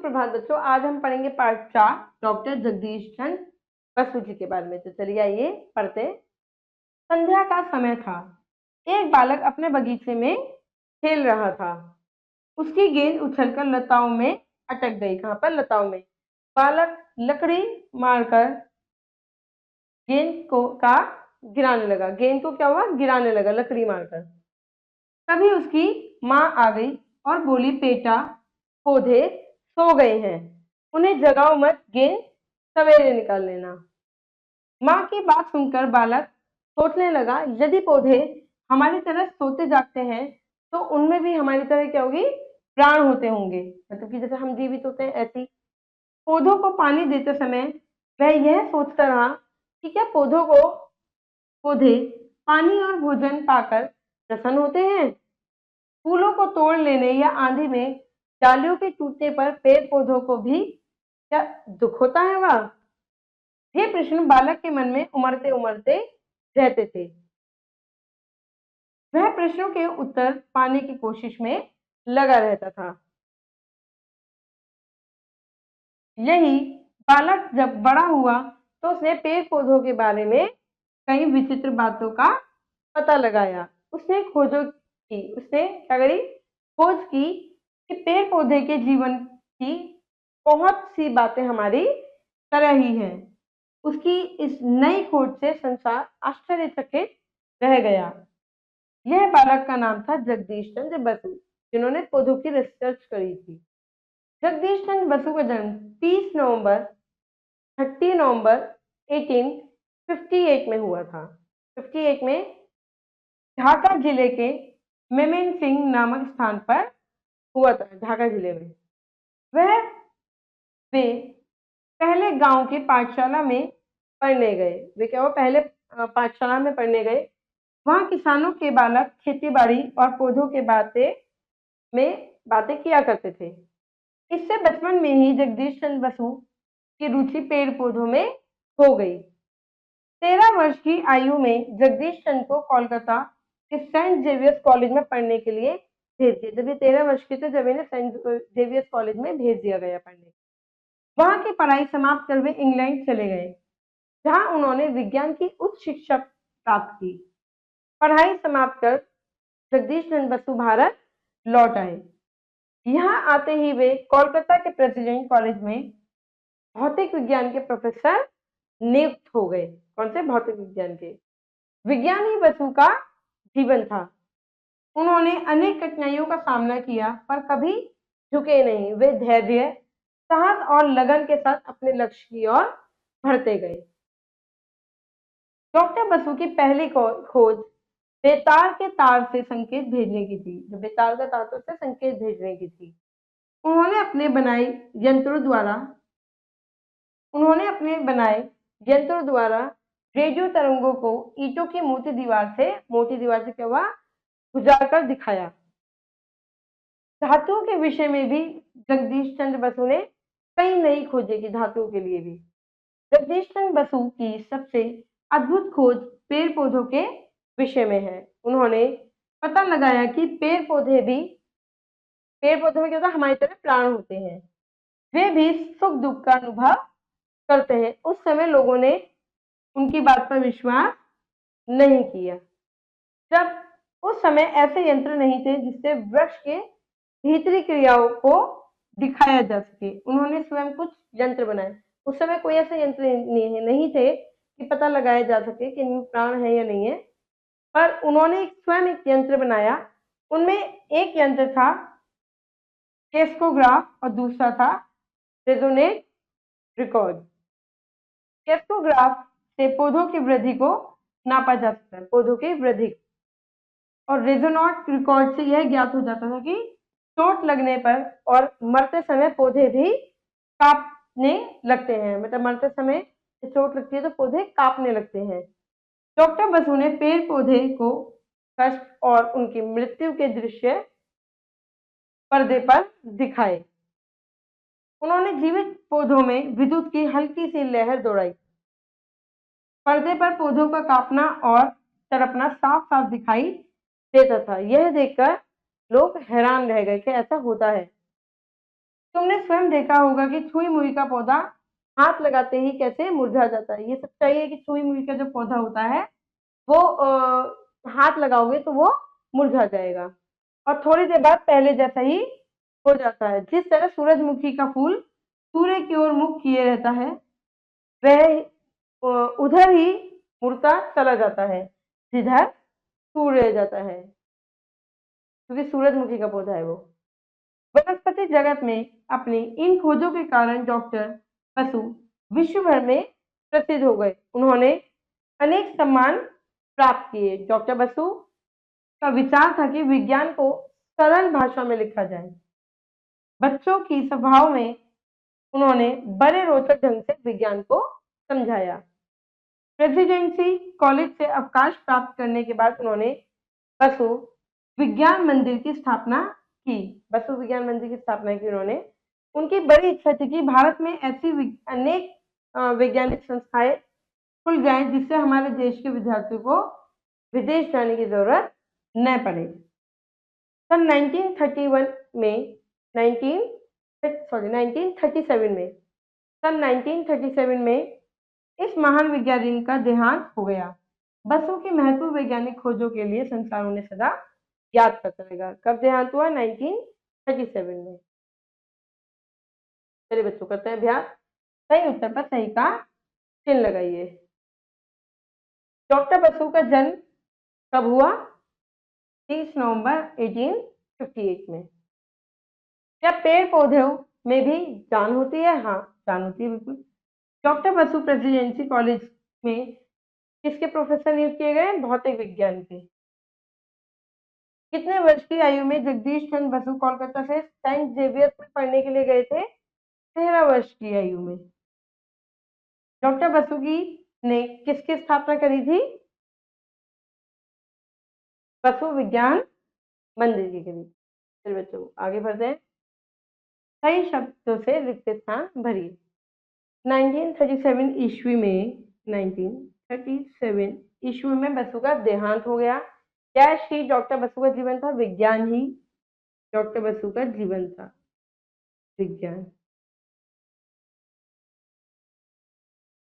सुप्रभात बच्चों, आज हम पढ़ेंगे पाठ 4 डॉक्टर जगदीश चंद्र बसु जी के बारे में। तो चलिए आइए पढ़ते। संध्या का समय था। एक बालक अपने बगीचे में खेल रहा था। उसकी गेंद उछलकर लताओं में अटक गई। कहाँ पर? लताओं में। बालक लकड़ी मारकर गेंद को का गिराने लगा। गेंद को क्या हुआ? गिराने लगा लकड़ी मारकर। तभी उसकी माँ आ गई और बोली, बेटा, पौधे सो गए हैं, उन्हें जगाओ मत, गेंद सवेरे निकाल लेना। माँ की बात सुनकर बालक सोचने लगा, यदि पौधे हमारी तरह सोते जागते हैं तो उनमें भी हमारी तरह क्या होगी? प्राण होते होंगे। मतलब कि जैसे हम जीवित होते हैं ऐसी। पौधों को पानी देते समय वह यह सोचता रहा कि क्या पौधे पानी और भोजन पाकर प्रसन्न होते हैं। फूलों को तोड़ लेने या आंधी में डालियों के टूटने पर पेड़ पौधों को भी क्या दुख होता है? वह ये प्रश्न बालक के मन में उमड़ते उमड़ते रहते थे। वह प्रश्नों के उत्तर पाने की कोशिश में लगा रहता था। यही बालक जब बड़ा हुआ तो उसने पेड़ पौधों के बारे में कई विचित्र बातों का पता लगाया। उसने क्या करी? खोज की कि पेड़ पौधे के जीवन की बहुत सी बातें हमारी तरह ही हैं। उसकी इस नई खोज से संसार आश्चर्यचकित रह गया। यह बालक का नाम था जगदीश चंद्र बसु, जिन्होंने पौधों की रिसर्च करी थी। जगदीश चंद्र बसु का जन्म 30 नवंबर 1858 में हुआ था। 58 में ढाका जिले के मेमेनसिंह नामक स्थान पर हुआ था। ढाका जिले में वे पहले गांव की पाठशाला में पढ़ने गए। वे क्या हुआ? पहले पाठशाला में पढ़ने गए। वहां किसानों के बालक खेती बाड़ी और पौधों के बातें किया करते थे। इससे बचपन में ही जगदीश चंद्र बसु की रुचि पेड़ पौधों में हो गई। 13 वर्ष की आयु में जगदीश चंद्र को कोलकाता के सेंट जेवियर्स कॉलेज में पढ़ने के लिए भेज दिया। जब ये 13 वर्ष के थे, जब इन्हें सेंट जेवियर्स कॉलेज में भेज दिया गया पढ़ने। वहां की पढ़ाई समाप्त कर वे इंग्लैंड चले गए, जहां उन्होंने विज्ञान की उच्च शिक्षा प्राप्त की। पढ़ाई समाप्त कर जगदीश चंद्र बसु भारत लौट आए। यहाँ आते ही वे कोलकाता के प्रेसिडेंट कॉलेज में भौतिक विज्ञान के प्रोफेसर नियुक्त हो गए। कौन से? भौतिक विज्ञान के। विज्ञान ही बसु का जीवन था। उन्होंने अनेक कठिनाइयों का सामना किया पर कभी झुके नहीं। वे धैर्य, साहस और लगन के साथ अपने लक्ष्य की ओर बढ़ते गए। डॉक्टर बसु की पहली खोज बेतार के तार से संकेत भेजने की थी। जो बेतार का तार, तो उससे संकेत भेजने की थी। उन्होंने अपने बनाए यंत्रों द्वारा रेडियो तरंगों को ईंटों की मोटी दीवार से क्या हुआ? गुजार कर दिखाया। धातुओं के विषय में भी जगदीश चंद्र बसु ने कई नई खोजें की। धातुओं के लिए भी जगदीश चंद्र बसु की सबसे अद्भुत खोज पेड़ पौधों के विषय में है। उन्होंने पता लगाया कि पेड़ पौधों में क्या होता है? हमारी तरह प्राण होते हैं। वे भी सुख दुख का अनुभव करते हैं। उस समय लोगों ने उनकी बात पर विश्वास नहीं किया। जब उस समय ऐसे यंत्र नहीं थे जिससे वृक्ष के भीतरी क्रियाओं को दिखाया जा सके। उन्होंने स्वयं कुछ यंत्र बनाए। उस समय कोई ऐसे यंत्र नहीं थे कि पता लगाया जा सके कि इनमें प्राण है या नहीं है, पर उन्होंने स्वयं एक यंत्र बनाया। उनमें एक यंत्र था केस्कोग्राफ और दूसरा था रेजोनेट रिकॉर्ड। केस्कोग्राफ से पौधों की वृद्धि को नापा जा सकता है, पौधों की वृद्धि। और रेजोनेट रिकॉर्ड से यह ज्ञात हो जाता था कि चोट लगने पर और मरते समय पौधे भी कांपने लगते हैं। मतलब मरते समय चोट लगती है तो पौधे कांपने लगते हैं। डॉक्टर बसु ने पेड़ पौधे को कष्ट और उनकी मृत्यु के दृश्य पर्दे पर दिखाए। उन्होंने जीवित पौधों में विद्युत की हल्की सी लहर दौड़ाई। पर्दे पर पौधों का कांपना और तड़पना साफ साफ दिखाई देता था। यह देखकर लोग हैरान रह गए कि ऐसा होता है। तुमने स्वयं देखा होगा कि छुई मुई का पौधा हाथ लगाते ही कैसे मुरझा जाता है। ये सच्चाई है कि छुई मुई का जो पौधा होता है वो हाथ लगाओगे तो वो मुरझा जाएगा और थोड़ी देर बाद पहले जैसा ही हो जाता है। जिस तरह सूरजमुखी का फूल सूर्य की ओर मुख किए रहता है, वह उधर ही मुड़ता चला जाता है जिधर सूर्य जाता है, क्योंकि सूरजमुखी का पौधा है वो। वनस्पति जगत में अपनी इन खोजों के कारण डॉक्टर बसु विश्व भर में प्रसिद्ध हो गए। उन्होंने अनेक सम्मान प्राप्त किए। डॉक्टर बसु का विचार था कि विज्ञान को सरल भाषा में लिखा जाए। बच्चों की सभाओं में उन्होंने बड़े रोचक ढंग से विज्ञान को समझाया। प्रेसिडेंसी कॉलेज से अवकाश प्राप्त करने के बाद उन्होंने बसु विज्ञान मंदिर की स्थापना की। बसु विज्ञान मंदिर की स्थापना की उन्होंने। उनकी बड़ी इच्छा थी कि भारत में ऐसी अनेक वैज्ञानिक संस्थाएं खुल जाएं जिससे हमारे देश के विद्यार्थियों को विदेश जाने की जरूरत न पड़े। सन 1931 में 1937 में सन 1937 में इस महान वैज्ञानिक का देहांत हो गया। बसु की महत्वपूर्ण वैज्ञानिक खोजों के लिए संसार उन्हें सदा याद करता रहेगा। कब देहांत हुआ? 1937 में। चलिए बच्चों करते हैं अभ्यास। सही उत्तर पर सही का चिन्ह लगाइए। डॉक्टर बसु का जन्म कब हुआ? 30 नवंबर 1858 में। क्या पेड़ पौधों में भी जान होती है? हाँ, जान होती है बिल्कुल। डॉक्टर बसु प्रेसिडेंसी कॉलेज में किसके प्रोफेसर नियुक्त किए गए? भौतिक विज्ञान के। कितने वर्ष की आयु में जगदीश चंद्र बसु कोलकाता से सेंट जेवियर में पढ़ने के लिए गए थे? 13 वर्ष की आयु में। डॉक्टर बसु की ने किसकी स्थापना करी थी? बसु विज्ञान मंदिर की करी। फिर बच्चों आगे बढ़ते हैं। सही शब्दों से रिक्त स्थान भरिए। 1937 ईस्वी में 1937 ईस्वी में बसु का देहांत हो गया। क्या ही डॉक्टर बसु का जीवन था? विज्ञान ही डॉक्टर बसु का जीवन था, विज्ञान।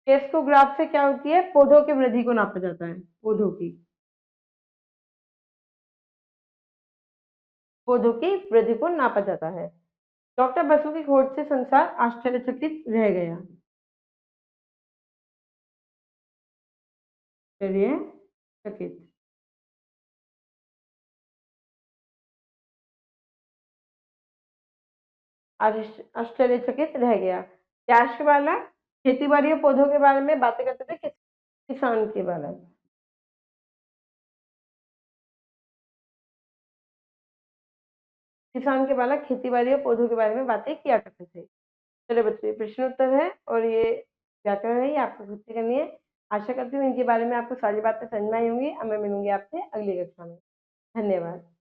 टेस्कोग्राफ से क्या होती है? पौधों की वृद्धि को नापा जाता है। पौधों की वृद्धि को नापा जाता है। डॉक्टर बसु की खोज से संसार आश्चर्यचकित रह गया। चलिए चकित। आश्चर्यचकित रह गया। कैश के वाला खेती बाड़ी और पौधों के बारे में बातें करते थे, किसान के बारे में। किसान के बालक खेती बाड़ी और पौधों के बारे में बातें किया करते थे। चलो बच्चों, ये प्रश्न उत्तर है और ये व्याकरण है, ये आपको खुद से करनी है। आशा करती हूँ इनके बारे में आपको सारी बातें समझ में आई होंगी। अब मैं मिलूंगी आपसे अगली कक्षा में। धन्यवाद।